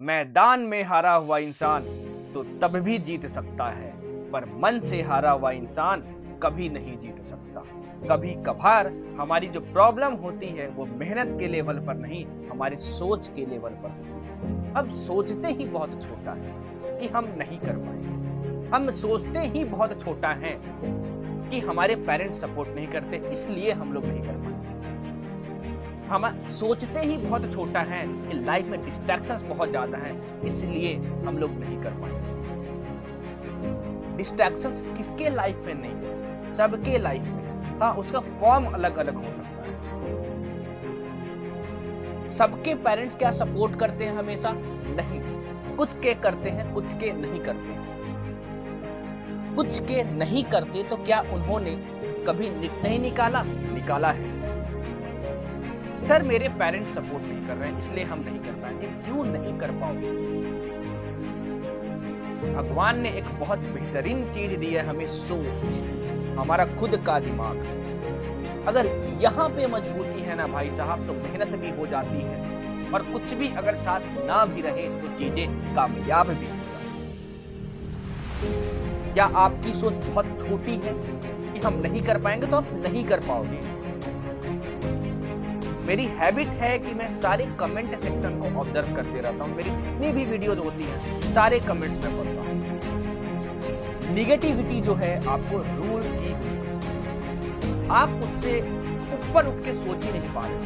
मैदान में हारा हुआ इंसान तो तब भी जीत सकता है, पर मन से हारा हुआ इंसान कभी नहीं जीत सकता। कभी कभार हमारी जो प्रॉब्लम होती है वो मेहनत के लेवल पर नहीं, हमारी सोच के लेवल पर। हम सोचते ही बहुत छोटा है कि हम नहीं कर पाएंगे। हम सोचते ही बहुत छोटा है कि हमारे पेरेंट्स सपोर्ट नहीं करते, इसलिए हम लोग नहीं कर पाएंगे। हम सोचते ही बहुत छोटा है कि लाइफ में डिस्ट्रैक्शंस बहुत ज्यादा हैं, इसलिए हम लोग नहीं कर पाएंगे। डिस्ट्रैक्शंस किसके लाइफ में नहीं है? सबके लाइफ में। हाँ, उसका फॉर्म अलग अलग हो सकता है। सबके पेरेंट्स क्या सपोर्ट करते हैं हमेशा? नहीं। कुछ के करते हैं, कुछ के नहीं करते हैं। कुछ के नहीं करते तो क्या उन्होंने कभी निट नहीं निकाला? निकाला है। सर मेरे पेरेंट्स सपोर्ट नहीं कर रहे हैं इसलिए हम नहीं कर पाएंगे। क्यों नहीं कर पाओगे? भगवान ने एक बहुत बेहतरीन चीज दी है हमें, सोच, हमारा खुद का दिमाग। अगर यहां पे मजबूती है ना भाई साहब, तो मेहनत भी हो जाती है और कुछ भी अगर साथ ना भी रहे तो चीजें कामयाब भी हो जाती। क्या आपकी सोच बहुत छोटी है कि हम नहीं कर पाएंगे? तो आप नहीं कर पाओगे। मेरी हैबिट है कि मैं सारे कमेंट सेक्शन को ऑब्जर्व करते रहता हूं। मेरी जितनी भी वीडियोज होती हैं सारे कमेंट्स में पढ़ता हूं। निगेटिविटी जो है आपको रूल की, आप उससे ऊपर उठ के सोच ही नहीं पा रहे।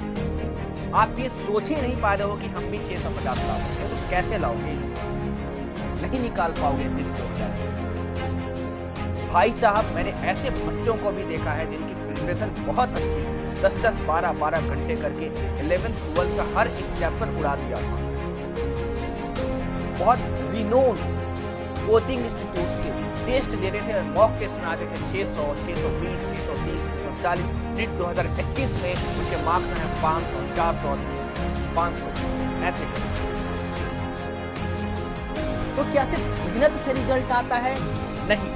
आप ये सोच ही नहीं पा रहे हो कि हम भी 650 ला सकते हैं, तो कैसे लाओगे? नहीं निकाल पाओगे। भाई साहब मैंने ऐसे बच्चों को भी देखा है जिनकी प्रिपरेशन बहुत अच्छी है, 10-10, 12-12 घंटे करके 11th 12th का हर एक चैप्टर उड़ा दिया था। बहुत रिनोन कोचिंग इंस्टीट्यूट्स के टेस्ट दे रहे थे, मॉक टेस्ट बनाते थे 600, 620, 630, 640। नीट 2021 में उनके मार्क्स हैं 500, 400, 500 ऐसे। तो क्या सिर्फ मेहनत से रिजल्ट आता है? नहीं,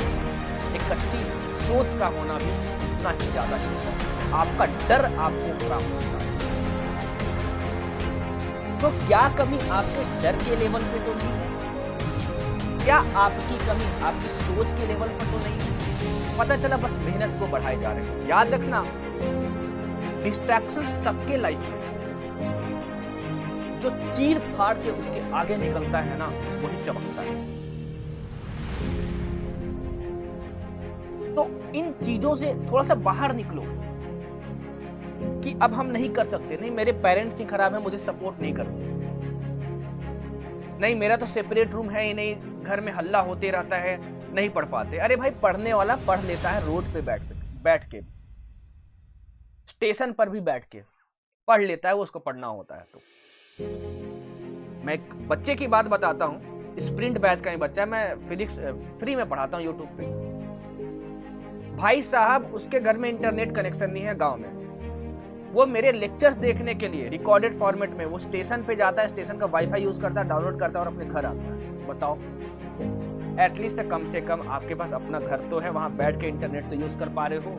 एक अच्छी सोच का होना भी उतना ही ज्यादा है। आपका डर आपको पूरा होता है। तो क्या कमी आपके डर के लेवल पे तो नहीं है? क्या आपकी कमी आपकी सोच के लेवल पर तो नहीं है? पता चला बस मेहनत को बढ़ाए जा रहे हैं। याद रखना, डिस्ट्रैक्शन सबके लाइफ में, जो चीर फाड़ के उसके आगे निकलता है ना, वही चमकता है। तो इन चीजों से थोड़ा सा बाहर निकलो कि अब हम नहीं कर सकते, नहीं मेरे पेरेंट्स ही खराब है, मुझे सपोर्ट नहीं करते, नहीं मेरा तो सेपरेट रूम है ही नहीं, घर में हल्ला होते रहता है, नहीं पढ़ पाते। अरे भाई, पढ़ने वाला पढ़ लेता है रोड पे बैठ के, स्टेशन पर भी बैठ के पढ़ लेता है, वो उसको पढ़ना होता है। तो मैं एक बच्चे की बात बताता हूं, स्प्रिंट बैच का ही बच्चा है, मैं फिजिक्स फ्री में पढ़ाता हूं यूट्यूब पे। भाई साहब उसके घर में इंटरनेट कनेक्शन नहीं है गांव में। वो मेरे लेक्चर्स देखने के लिए रिकॉर्डेड फॉर्मेट में वो स्टेशन पे जाता है, स्टेशन का वाईफाई यूज करता है, डाउनलोड करता है और अपने घर आता है। बताओ, एटलीस्ट कम से कम आपके पास अपना घर तो है, वहां बैठ के इंटरनेट तो यूज कर पा रहे हो।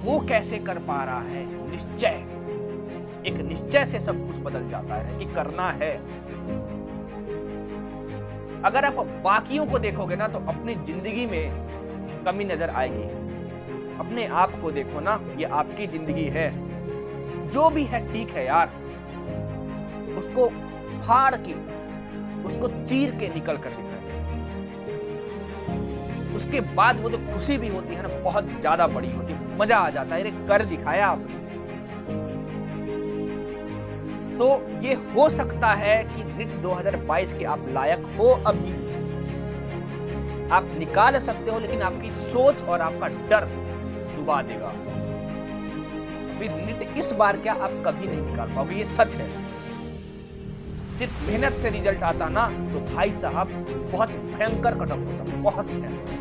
वो कैसे कर पा रहा है? निश्चय, एक निश्चय से सब कुछ बदल जाता है कि करना है। अगर आप बाकियों को देखोगे ना तो अपनी जिंदगी में कमी नजर आएगी। अपने आप को देखो ना, ये आपकी जिंदगी है, जो भी है ठीक है यार, उसको फाड़ के, उसको चीर के निकल कर दिखाए। उसके बाद वो जो खुशी भी होती है ना, बहुत ज्यादा बड़ी होती है, मजा आ जाता है, अरे कर दिखाया आपने। तो ये हो सकता है कि नीट 2022 के आप लायक हो, अभी आप निकाल सकते हो, लेकिन आपकी सोच और आपका डर डुबा देगा। फिर नीट इस बार क्या आप कभी नहीं निकाल पाओगे, ये सच है। सिर्फ मेहनत से रिजल्ट आता ना तो भाई साहब बहुत भयंकर कट ऑफ होता, बहुत भयंकर।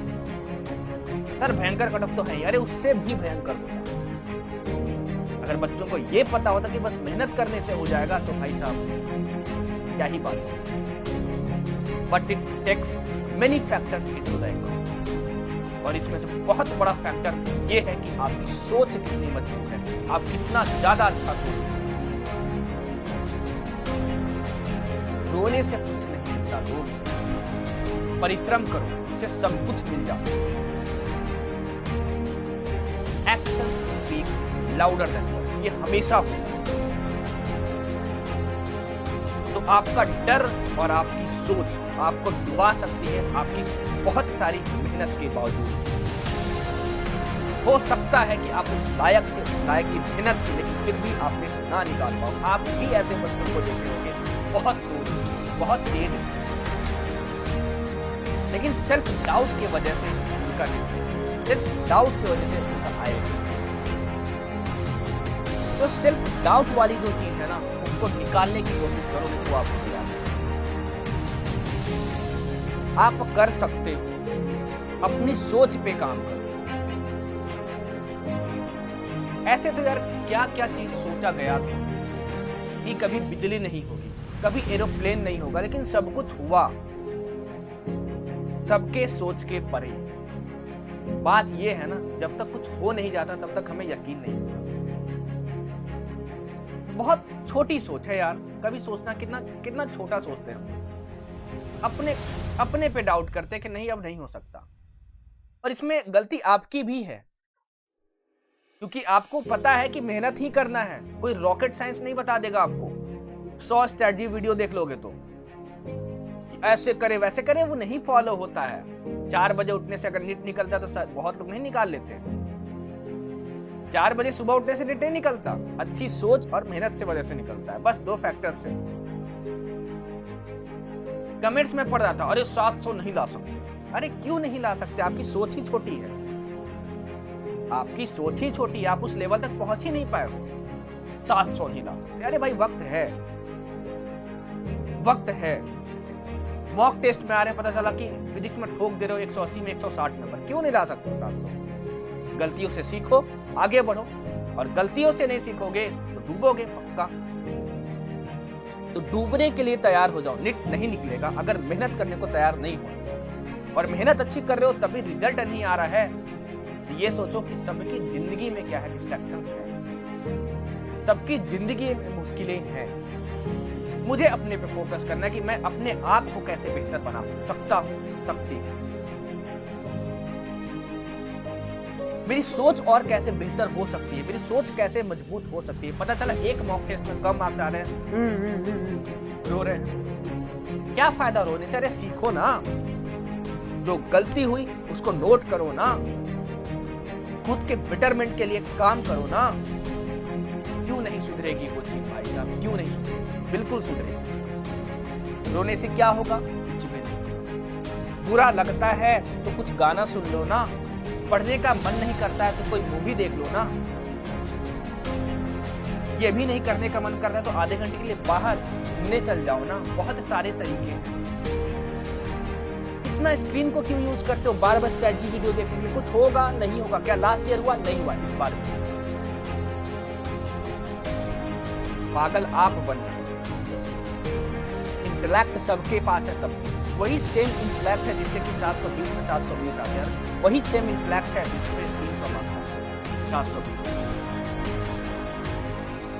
सर भयंकर कट ऑफ तो है ही, अरे उससे भी भयंकर होता। अगर बच्चों को ये पता होता कि बस मेहनत करने से हो जाएगा तो भाई साहब क्या ही बात है। But it takes many factors into the account, और इसमें से बहुत बड़ा फैक्टर ये है कि आपकी सोच कितनी मजबूत है, आप कितना ज्यादा अच्छा सोचते हैं। रोने से कुछ नहीं मिलता दोस्त, परिश्रम करो, उससे सब कुछ मिल जाता है। Action speak louder than words, ये हमेशा होता है। तो आपका डर और आपकी सोच आपको डुबा सकती है आपकी बहुत सारी मेहनत के बावजूद। हो सकता है कि आप उस लायक थे, उस लायक की मेहनत की, लेकिन फिर भी आपने ना निकाल पाओ। आप भी ऐसे बच्चों को देखे होंगे बहुत तेज, बहुत तेज, लेकिन सेल्फ डाउट की वजह से उनका नहीं, सेल्फ डाउट की वजह से उनका आएगा। तो सेल्फ डाउट वाली जो चीज है ना, उसको निकालने की कोशिश करो, तो आपको दिया आप कर सकते हो। अपनी सोच पे काम करो। ऐसे तो यार क्या क्या चीज सोचा गया था कि कभी बिजली नहीं होगी, कभी एरोप्लेन नहीं होगा, लेकिन सब कुछ हुआ, सबके सोच के परे। बात यह है ना, जब तक कुछ हो नहीं जाता तब तक हमें यकीन नहीं होता। बहुत छोटी सोच है यार, कभी सोचना कितना कितना छोटा सोचते हैं। अपने पे डाउट करते हैं कि नहीं अब नहीं हो सकता, और इसमें गलती आपकी भी है, क्योंकि आपको पता है कि मेहनत ही करना है। कोई रॉकेट साइंस नहीं बता देगा आपको। 100 स्ट्रेटजी वीडियो देख लोगे तो ऐसे करे वैसे करे, वो नहीं फॉलो होता है। 4 बजे उठने से अगर नीट निकलता है तो बहुत लोग नहीं निकाल लेते। 4 बजे सुबह उठने से नीट नहीं निकलता, अच्छी सोच और मेहनत से वजह से निकलता है। बस 2 फैक्टर से। कमेंट्स में पढ़ रहा था, अरे 700 नहीं ला सकते। अरे क्यों नहीं ला सकते? आपकी सोच ही छोटी है, आपकी सोच ही छोटी है, आप उस लेवल तक पहुंच ही नहीं पाए हो। 700 नहीं ला सकते। अरे भाई वक्त है, वक्त है। मॉक टेस्ट में आ रहे पता चला कि फिजिक्स में ठोक दे रहे हो 180 में 160 नंबर, क्यों नहीं ला सकते 700? गलतियों से सीखो, आगे बढ़ो, और गलतियों से नहीं सीखोगे तो डूबोगे पक्का। तो डूबने के लिए तैयार हो जाओ। नीट नहीं निकलेगा अगर मेहनत करने को तैयार नहीं हो, और मेहनत अच्छी कर रहे हो तभी रिजल्ट नहीं आ रहा है। तो ये सोचो कि सबकी जिंदगी में क्या है, डिस्ट्रैक्शंस है, सबकी जिंदगी में मुश्किलें हैं। मुझे अपने पे फोकस करना है कि मैं अपने आप को कैसे बेहतर बना सकता हूं, सकती हूं। मेरी सोच और कैसे बेहतर हो सकती है, मेरी सोच कैसे मजबूत हो सकती है। पता चला एक मॉक टेस्ट में कम मार्क्स आ रहे हैं, रो रहे हैं। क्या फायदा रोने से? अरे सीखो ना, जो गलती हुई उसको नोट करो ना, खुद के बेटरमेंट के लिए काम करो ना। क्यों नहीं सुधरेगी वो चीज भाई साहब? क्यों नहीं सुधरेगी? बिल्कुल सुधरेगी। रोने से क्या होगा? कुछ भी नहीं। बुरा लगता है तो कुछ गाना सुन लो ना, पढ़ने का मन नहीं करता है तो कोई मूवी देख लो ना, ये भी नहीं करने का मन कर रहा है तो आधे घंटे के लिए बाहर घूमने चल जाओ ना। बहुत सारे तरीके हैं। इतना स्क्रीन को क्यों यूज करते हो? बार बार स्ट्रेटजी वीडियो देखने के लिए। कुछ होगा नहीं होगा? क्या लास्ट ईयर हुआ? नहीं हुआ। इस बार पागल आप बन रहे हो। इंटेलेक्ट सबके पास है, तब वही सेम इंटेलेक्ट है जिससे कि 720 में 720 आ गया, वही सेम इंटेलेक्ट है जिसमें 300 मार्क्स 720।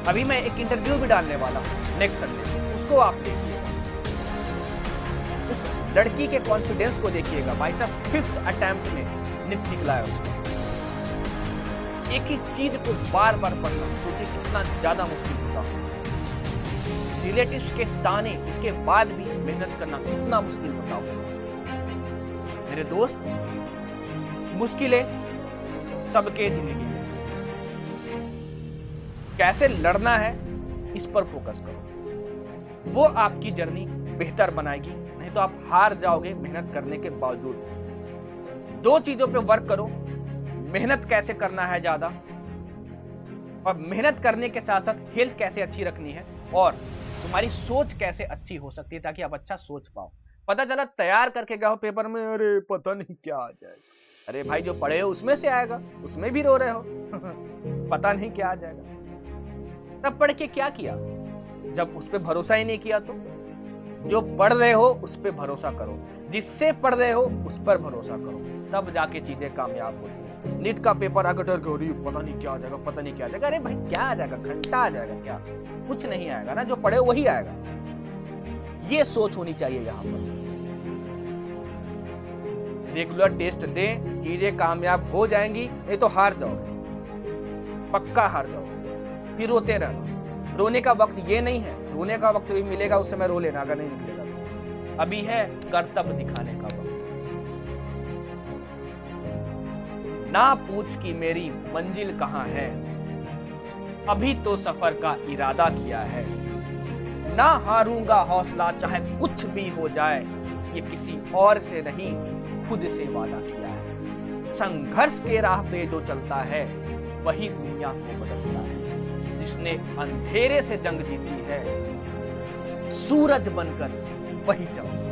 अभी मैं एक इंटरव्यू भी डालने वाला हूं नेक्स्ट संडे, उसको आप देखिएगा। उस लड़की के कॉन्फिडेंस को देखिएगा भाई साहब। 5th अटेम्प्ट में नीट निकला है उसको। एक ही चीज को बार बार पढ़ना, सोचिए कितना ज्यादा मुश्किल होता है। रिलेटिव्स के ताने, इसके बाद भी मेहनत करना कितना मुश्किल होता होगा। मेरे दोस्त, मुश्किलें सबके जिंदगी में, कैसे लड़ना है इस पर फोकस करो, वो आपकी जर्नी बेहतर बनाएगी। नहीं तो आप हार जाओगे मेहनत करने के बावजूद। 2 चीजों पे वर्क करो, मेहनत कैसे करना है ज्यादा, और मेहनत करने के साथ साथ हेल्थ कैसे अच्छी रखनी है, और तुम्हारी सोच कैसे अच्छी हो सकती है ताकि आप अच्छा सोच पाओ। पता चला तैयार करके गए हो पेपर में, अरे पता नहीं क्या आ जाएगा। अरे भाई जो पढ़े हो उसमें से आएगा, उसमें भी रो रहे हो पता नहीं क्या आ जाएगा। तब पढ़ के क्या किया जब उस पर भरोसा ही नहीं किया? तो जो पढ़ रहे हो उस पर भरोसा करो, जिससे पढ़ रहे हो उस पर भरोसा करो, तब जाके चीजें कामयाब होती है। नीट का पेपर आकर डर गई, पता नहीं क्या आ जाएगा, पता नहीं क्या आ जाएगा। अरे भाई क्या आ जाएगा? घंटा आ जाएगा क्या? कुछ नहीं आएगा ना, जो पढ़े वही आएगा। ये सोच होनी चाहिए यहां पर। रेगुलर टेस्ट दें, चीजें कामयाब हो जाएंगी, नहीं तो हार जाओगे, पक्का हार जाओगे, फिर रोते रहना। रोने का वक्त ये नहीं है, रोने का वक्त भी मिलेगा, उस समय रो लेना, अगर नहीं निकलेगा तो। अभी है कर्तव्य दिखाने का वक्त। ना पूछ कि मेरी मंजिल कहां है, अभी तो सफर का इरादा किया है। ना हारूंगा हौसला, चाहे कुछ भी हो जाए, ये किसी और से नहीं खुद से वादा किया है। संघर्ष के राह पे जो चलता है, वही दुनिया को बदलता है। जिसने अंधेरे से जंग जीती है, सूरज बनकर वही चमकता है।